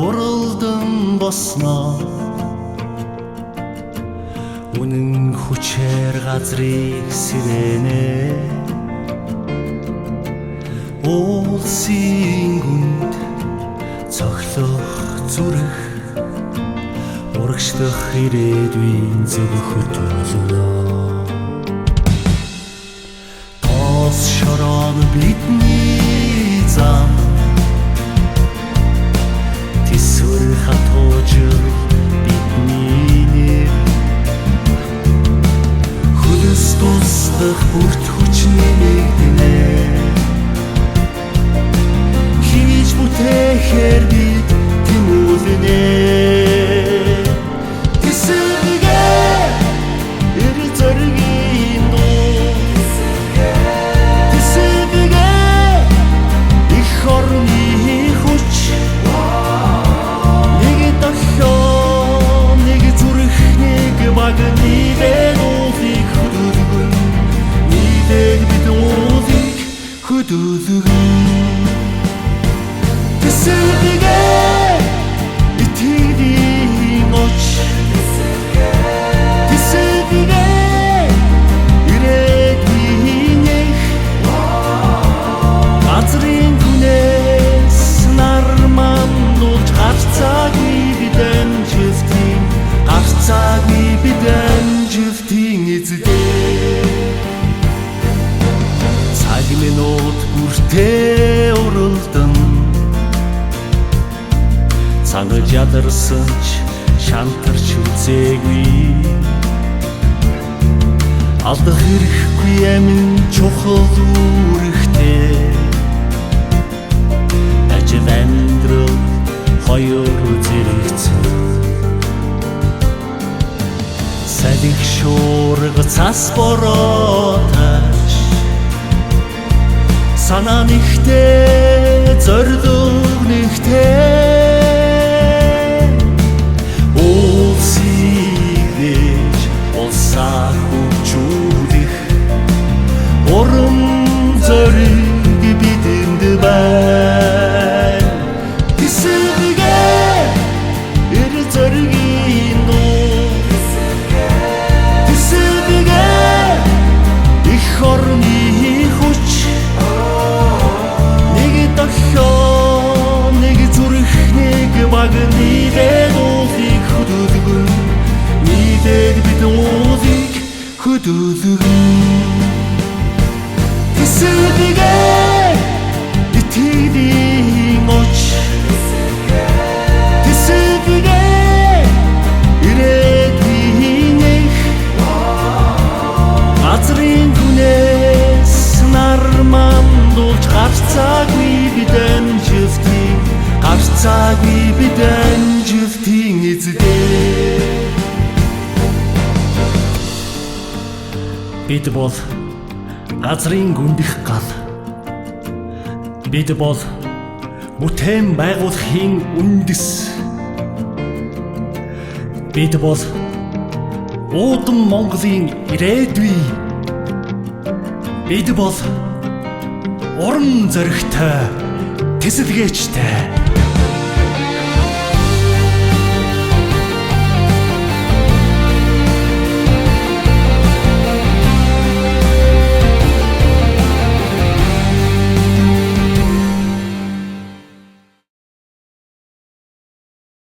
уралдан босноо үнэн хүчээр газрыг сэрэнэ улсын гүнд цохлох зүрх урагшлах ирээдүйн зөв хөтөлнө тоос шорон бидний зам тэсвэр хатуужил бидний нэр хөлс тусдах бүрт хүчний нэгдэнэ хийж бүтэхээр бид тэмүүлнэ Тэ уралдан цангаж ядарсан ч шантарч үзээгүй алдах хэрэггүй амин чухал үүрэгтэй ажил амьдрал хоёр зэрэгцэн салхи шуурга цас бороо санаа нэгтэй зорилго нэгтэй улсыг дэж улсаа хөгжүүлэх урам зориг бидэнд байна тэсэргээ эр зоригийн дуу тэсэргээ их орны нийтэд уулыг хөдөлгөн нийтэд бид уулыг хөдөлгөн тэсэргээ итгэлийн оч тэсэргээ ирээдүйн их газрын түнэс нар мандуулж гарцаагүй бид амжилтыг гарцаагүй бид амжилтын эзэдээ бид бол газрын гүндих гал бид бол бүтээн байгуулахын үндэс бид бол уудам Монголын ирээдүй бид бол уран зоригтой тэсэлгээчтэй